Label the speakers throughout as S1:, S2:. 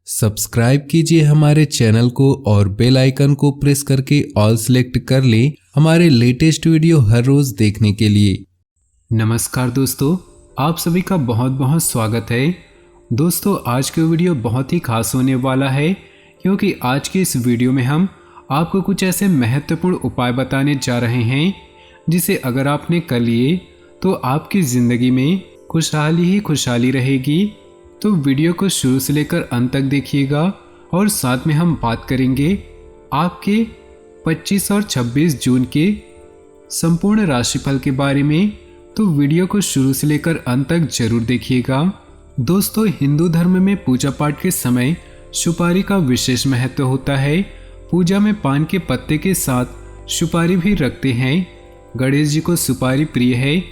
S1: Subscribe कीजिए हमारे channel को और बेल आइकन को प्रेस करके ऑल सेलेक्ट कर लें हमारे लेटेस्ट वीडियो हर रोज देखने के लिए।
S2: नमस्कार दोस्तों, आप सभी का बहुत बहुत स्वागत है। दोस्तों, आज का वीडियो बहुत ही खास होने वाला है क्योंकि आज के इस वीडियो में हम आपको कुछ ऐसे महत्वपूर्ण उपाय बताने जा रहे हैं जिसे अगर आपने कर लिए तो आपकी ज़िंदगी में खुशहाली ही खुशहाली रहेगी। तो वीडियो को शुरू से लेकर अंत तक देखिएगा और साथ में हम बात करेंगे आपके 25 और 26 जून के संपूर्ण राशिफल के बारे में। तो वीडियो को शुरू से लेकर अंत तक जरूर देखिएगा। दोस्तों, हिंदू धर्म में पूजा पाठ के समय सुपारी का विशेष महत्व होता है। पूजा में पान के पत्ते के साथ सुपारी भी रखते हैं। गणेश जी को सुपारी प्रिय है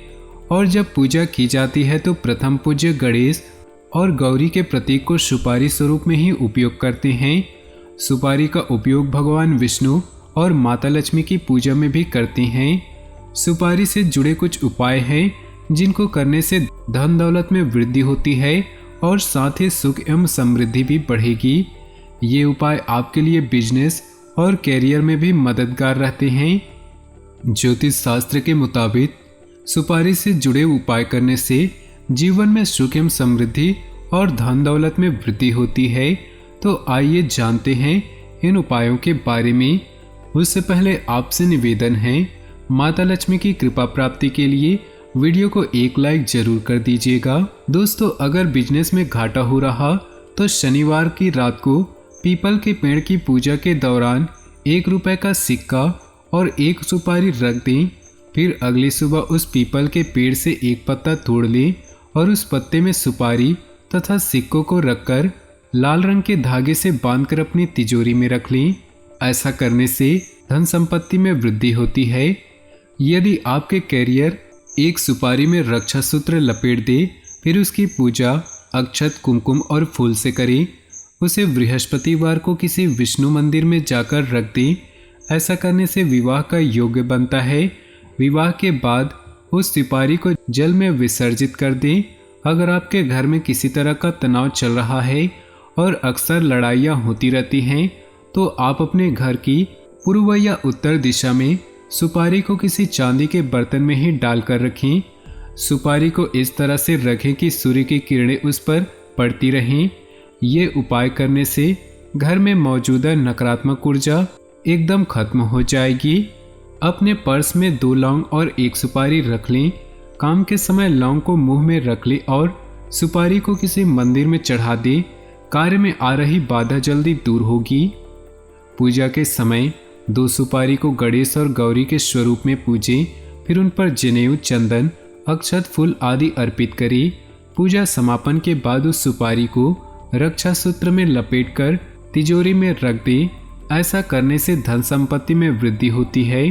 S2: और जब पूजा की जाती है तो प्रथम पूज्य गणेश और गौरी के प्रतीक को सुपारी स्वरूप में ही उपयोग करते हैं। सुपारी का उपयोग भगवान विष्णु और माता लक्ष्मी की पूजा में भी करते हैं। सुपारी से जुड़े कुछ उपाय हैं जिनको करने से धन दौलत में वृद्धि होती है और साथ ही सुख एवं समृद्धि भी बढ़ेगी। ये उपाय आपके लिए बिजनेस और कैरियर में भी मददगार रहते हैं। ज्योतिष शास्त्र के मुताबिक सुपारी से जुड़े उपाय करने से जीवन में सुख एवं समृद्धि और धन दौलत में वृद्धि होती है। तो आइए जानते हैं इन उपायों के बारे में। उससे पहले आपसे निवेदन है, माता लक्ष्मी की कृपा प्राप्ति के लिए वीडियो को एक लाइक जरूर कर दीजिएगा। दोस्तों, अगर बिजनेस में घाटा हो रहा तो शनिवार की रात को पीपल के पेड़ की पूजा के दौरान 1 रुपए का सिक्का और 1 सुपारी रख दें। फिर अगली सुबह उस पीपल के पेड़ से एक पत्ता तोड़ लें और उस पत्ते में सुपारी तथा सिक्कों को रखकर लाल रंग के धागे से बांधकर अपनी तिजोरी में रख लें। ऐसा करने से धन संपत्ति में वृद्धि होती है। यदि आपके कैरियर एक सुपारी में रक्षा सूत्र लपेट दे, फिर उसकी पूजा अक्षत, कुमकुम और फूल से करें। उसे बृहस्पतिवार को किसी विष्णु मंदिर में जाकर रख दें। ऐसा करने से विवाह का योग्य बनता है। विवाह के बाद उस सुपारी को जल में विसर्जित कर दें। अगर आपके घर में किसी तरह का तनाव चल रहा है और अक्सर लड़ाइयाँ होती रहती हैं तो आप अपने घर की पूर्व या उत्तर दिशा में सुपारी को किसी चांदी के बर्तन में ही डालकर रखें। सुपारी को इस तरह से रखें कि सूर्य की किरणें उस पर पड़ती रहें। ये उपाय करने से घर में मौजूदा नकारात्मक ऊर्जा एकदम खत्म हो जाएगी। अपने पर्स में 2 लौंग और 1 सुपारी रख लें। काम के समय लौंग को मुंह में रख लें और सुपारी को किसी मंदिर में चढ़ा दें। कार्य में आ रही बाधा जल्दी दूर होगी। पूजा के समय 2 सुपारी को गणेश और गौरी के स्वरूप में पूजें। फिर उन पर जनेऊ, चंदन, अक्षत, फूल आदि अर्पित करें। पूजा समापन के बाद उस सुपारी को रक्षा सूत्र में लपेटकर तिजोरी में रख दें। ऐसा करने से धन संपत्ति में वृद्धि होती है।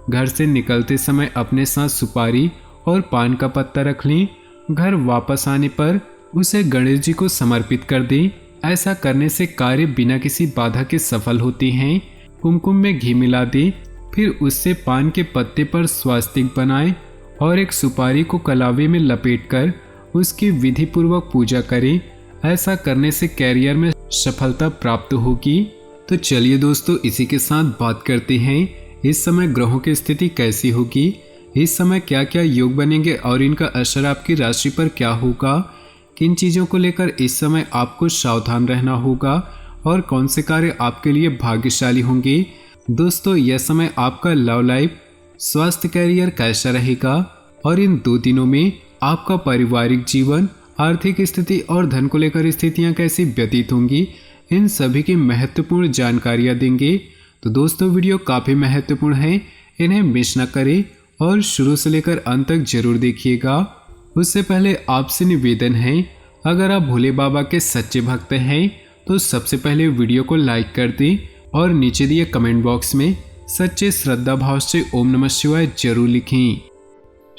S2: घर से निकलते समय अपने साथ सुपारी और पान का पत्ता रख लें। घर वापस आने पर उसे गणेश जी को समर्पित कर दें। ऐसा करने से कार्य बिना किसी बाधा के सफल होते हैं। कुमकुम में घी मिला दें। फिर उससे पान के पत्ते पर स्वास्तिक बनाएं और एक सुपारी को कलावे में लपेटकर उसकी विधि पूर्वक पूजा करें। ऐसा करने से कैरियर में सफलता प्राप्त होगी। तो चलिए दोस्तों, इसी के साथ बात करते हैं इस समय ग्रहों की स्थिति कैसी होगी, इस समय क्या क्या योग बनेंगे और इनका असर आपकी राशि पर क्या होगा, किन चीज़ों को लेकर इस समय आपको सावधान रहना होगा और कौन से कार्य आपके लिए भाग्यशाली होंगे। दोस्तों, यह समय आपका लव लाइफ, स्वास्थ्य, कैरियर कैसा रहेगा और इन 2 दिनों में आपका पारिवारिक जीवन, आर्थिक स्थिति और धन को लेकर स्थितियाँ कैसी व्यतीत होंगी, इन सभी की महत्वपूर्ण जानकारियाँ देंगे। तो दोस्तों, वीडियो काफ़ी महत्वपूर्ण है, इन्हें मिस न करें और शुरू से लेकर अंत तक जरूर देखिएगा। उससे पहले आपसे निवेदन है, अगर आप भोले बाबा के सच्चे भक्त हैं तो सबसे पहले वीडियो को लाइक कर दें और नीचे दिए कमेंट बॉक्स में सच्चे श्रद्धा भाव से ओम नमः शिवाय जरूर लिखें।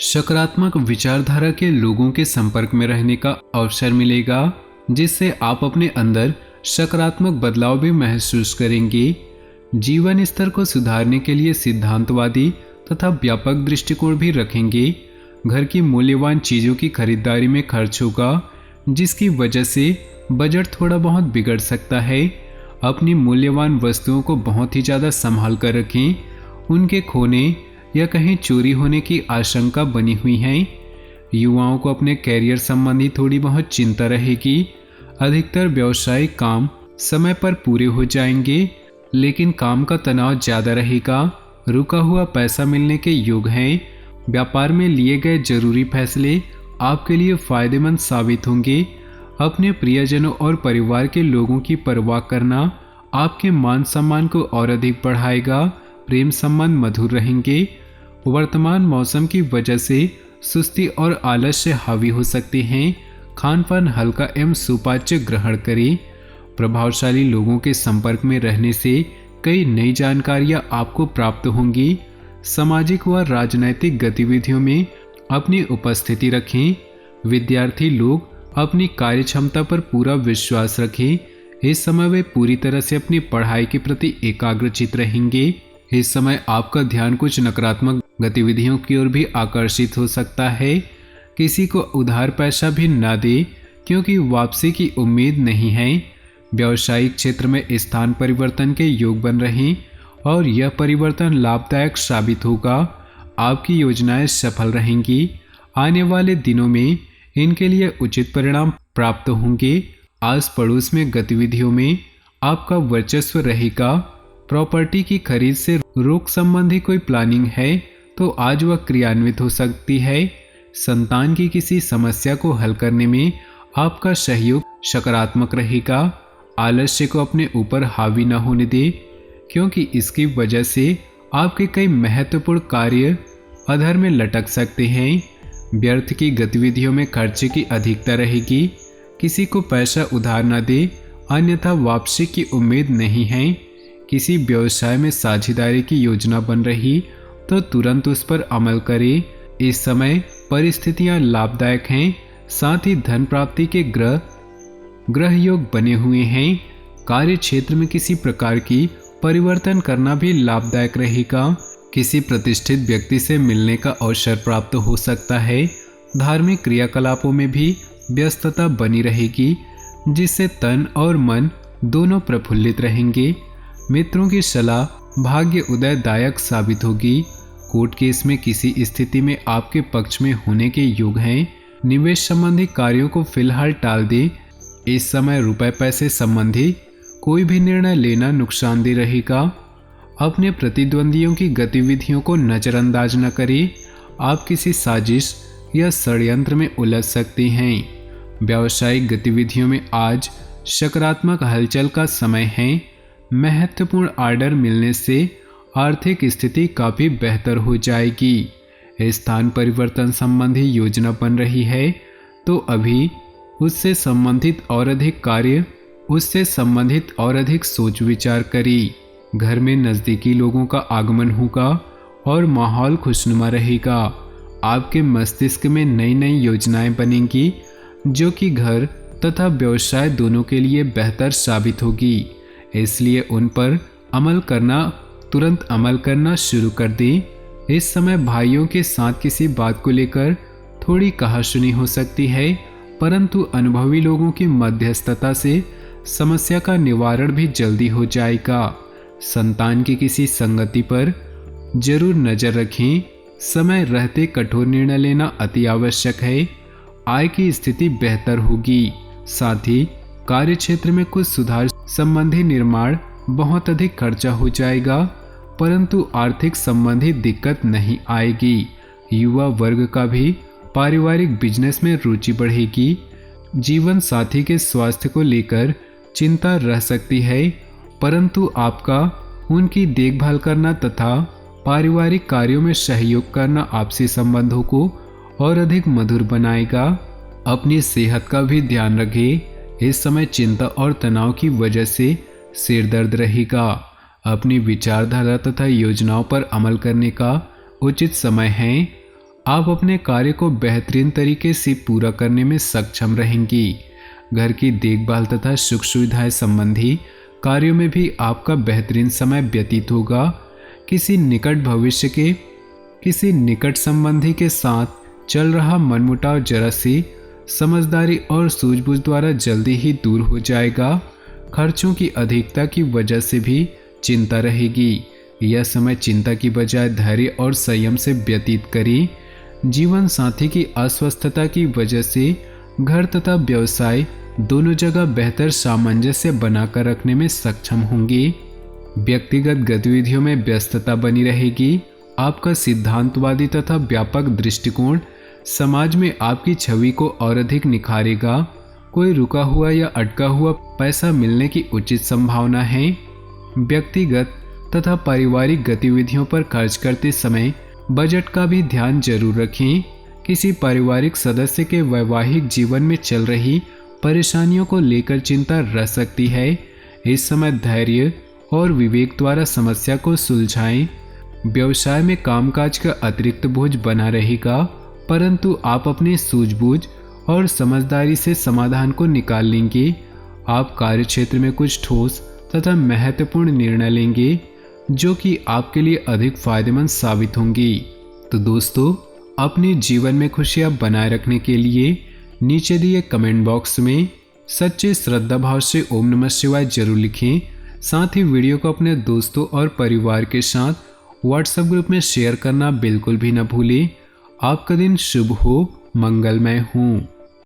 S2: सकारात्मक विचारधारा के लोगों के संपर्क में रहने का अवसर मिलेगा जिससे आप अपने अंदर सकारात्मक बदलाव भी महसूस करेंगे। जीवन स्तर को सुधारने के लिए सिद्धांतवादी तथा व्यापक दृष्टिकोण भी रखेंगे। घर की मूल्यवान चीज़ों की खरीदारी में खर्च होगा जिसकी वजह से बजट थोड़ा बहुत बिगड़ सकता है। अपनी मूल्यवान वस्तुओं को बहुत ही ज़्यादा संभाल कर रखें, उनके खोने या कहीं चोरी होने की आशंका बनी हुई है। युवाओं को अपने कैरियर संबंधी थोड़ी बहुत चिंता रहेगी। अधिकतर व्यावसायिक काम समय पर पूरे हो जाएंगे, लेकिन काम का तनाव ज़्यादा रहेगा। रुका हुआ पैसा मिलने के योग हैं। व्यापार में लिए गए जरूरी फैसले आपके लिए फायदेमंद साबित होंगे। अपने प्रियजनों और परिवार के लोगों की परवाह करना आपके मान सम्मान को और अधिक बढ़ाएगा। प्रेम संबंध मधुर रहेंगे। वर्तमान मौसम की वजह से सुस्ती और आलस्य हावी हो सकते हैं। खान पान हल्का एवं सुपाच्य ग्रहण करें। प्रभावशाली लोगों के संपर्क में रहने से कई नई जानकारियां आपको प्राप्त होंगी। सामाजिक व राजनैतिक गतिविधियों में अपनी उपस्थिति रखें। विद्यार्थी लोग अपनी कार्य क्षमता पर पूरा विश्वास रखें। इस समय वे पूरी तरह से अपनी पढ़ाई के प्रति एकाग्रचित रहेंगे। इस समय आपका ध्यान कुछ नकारात्मक गतिविधियों की ओर भी आकर्षित हो सकता है। किसी को उधार पैसा भी न दे, क्योंकि वापसी की उम्मीद नहीं है। व्यावसायिक क्षेत्र में स्थान परिवर्तन के योग बन रहे और यह परिवर्तन लाभदायक साबित होगा। आपकी योजनाएं सफल रहेंगी। आने वाले दिनों में इनके लिए उचित परिणाम प्राप्त होंगे। आस पड़ोस में गतिविधियों में आपका वर्चस्व रहेगा। प्रॉपर्टी की खरीद से रोक संबंधी कोई प्लानिंग है तो आज वह क्रियान्वित हो सकती है। संतान की किसी समस्या को हल करने में आपका सहयोग सकारात्मक रहेगा। आलस्य को अपने ऊपर हावी न होने दे, क्योंकि इसकी वजह से आपके कई महत्वपूर्ण कार्य अधर में लटक सकते हैं। व्यर्थ की गतिविधियों में खर्चे की अधिकता रहेगी। किसी को पैसा उधार न दे, अन्यथा वापसी की उम्मीद नहीं है। किसी व्यवसाय में साझेदारी की योजना बन रही तो तुरंत उस पर अमल करें। इस समय परिस्थितियां लाभदायक हैं। साथ ही धन प्राप्ति के ग्रह योग बने हुए हैं। कार्य क्षेत्र में किसी प्रकार की परिवर्तन करना भी लाभदायक रहेगा। किसी प्रतिष्ठित व्यक्ति से मिलने का अवसर प्राप्त हो सकता है। धार्मिक क्रियाकलापों में भी व्यस्तता बनी रहेगी, जिससे तन और मन दोनों प्रफुल्लित रहेंगे। मित्रों की सलाह भाग्य उदयदायक साबित होगी। कोर्ट केस में किसी स्थिति में आपके पक्ष में होने के योग हैं। निवेश संबंधी कार्यों को फिलहाल टाल दें। इस समय रुपए पैसे संबंधी कोई भी निर्णय लेना नुकसानदेह रहेगा। अपने प्रतिद्वंदियों की गतिविधियों को नजरअंदाज न करें। आप किसी साजिश या षड्यंत्र में उलझ सकते हैं। व्यावसायिक गतिविधियों में आज सकारात्मक हलचल का समय है। महत्वपूर्ण ऑर्डर मिलने से आर्थिक स्थिति काफी बेहतर हो जाएगी। स्थान परिवर्तन संबंधी योजना बन रही है तो अभी उससे संबंधित और अधिक सोच विचार करें। घर में नज़दीकी लोगों का आगमन होगा और माहौल खुशनुमा रहेगा। आपके मस्तिष्क में नई नई योजनाएं बनेंगी, जो कि घर तथा व्यवसाय दोनों के लिए बेहतर साबित होगी। इसलिए उन पर तुरंत अमल करना शुरू कर दें। इस समय भाइयों के साथ किसी बात को लेकर थोड़ी कहासुनी हो सकती है, परंतु अनुभवी लोगों की मध्यस्थता से समस्या का निवारण भी जल्दी हो जाएगा। संतान की किसी संगति पर जरूर नजर रखें। समय रहते कठोर निर्णय लेना अति आवश्यक है। आय की स्थिति बेहतर होगी। साथ ही कार्य क्षेत्र में कुछ सुधार संबंधी निर्माण बहुत अधिक खर्चा हो जाएगा, परंतु आर्थिक संबंधी दिक्कत नहीं आएगी। युवा वर्ग का भी पारिवारिक बिजनेस में रुचि बढ़ेगी। जीवन साथी के स्वास्थ्य को लेकर चिंता रह सकती है, परंतु आपका उनकी देखभाल करना तथा पारिवारिक कार्यों में सहयोग करना आपसी संबंधों को और अधिक मधुर बनाएगा। अपनी सेहत का भी ध्यान रखें। इस समय चिंता और तनाव की वजह से सिर दर्द रहेगा। अपनी विचारधारा तथा योजनाओं पर अमल करने का उचित समय है। आप अपने कार्य को बेहतरीन तरीके से पूरा करने में सक्षम रहेंगी। घर की देखभाल तथा सुख सुविधाएं संबंधी कार्यों में भी आपका बेहतरीन समय व्यतीत होगा। किसी निकट संबंधी के साथ चल रहा मनमुटाव जरा सी समझदारी और सूझबूझ द्वारा जल्दी ही दूर हो जाएगा। खर्चों की अधिकता की वजह से भी चिंता रहेगी। यह समय चिंता की बजाय धैर्य और संयम से व्यतीत करें। जीवन साथी की अस्वस्थता की वजह से घर तथा व्यवसाय दोनों जगह बेहतर सामंजस्य बनाकर रखने में सक्षम होंगे। व्यक्तिगत गतिविधियों में व्यस्तता बनी रहेगी। आपका सिद्धांतवादी तथा व्यापक दृष्टिकोण समाज में आपकी छवि को और अधिक निखारेगा। कोई रुका हुआ या अटका हुआ पैसा मिलने की उचित संभावना है। व्यक्तिगत तथा पारिवारिक गतिविधियों पर खर्च करते समय बजट का भी ध्यान जरूर रखें। किसी पारिवारिक सदस्य के वैवाहिक जीवन में चल रही परेशानियों को लेकर चिंता रह सकती है। इस समय धैर्य और विवेक द्वारा समस्या को सुलझाएं। व्यवसाय में कामकाज का अतिरिक्त बोझ बना रहेगा, परंतु आप अपनी सूझबूझ और समझदारी से समाधान को निकाल लेंगे। आप कार्यक्षेत्र में कुछ ठोस तथा महत्वपूर्ण निर्णय लेंगे जो कि आपके लिए अधिक फायदेमंद साबित होंगी। तो दोस्तों, अपने जीवन में खुशियां बनाए रखने के लिए नीचे दिए कमेंट बॉक्स में सच्चे श्रद्धा भाव से ओम नमः शिवाय जरूर लिखें। साथ ही वीडियो को अपने दोस्तों और परिवार के साथ व्हाट्सएप ग्रुप में शेयर करना बिल्कुल भी न भूलें। आपका दिन शुभ हो, मंगलमय हो।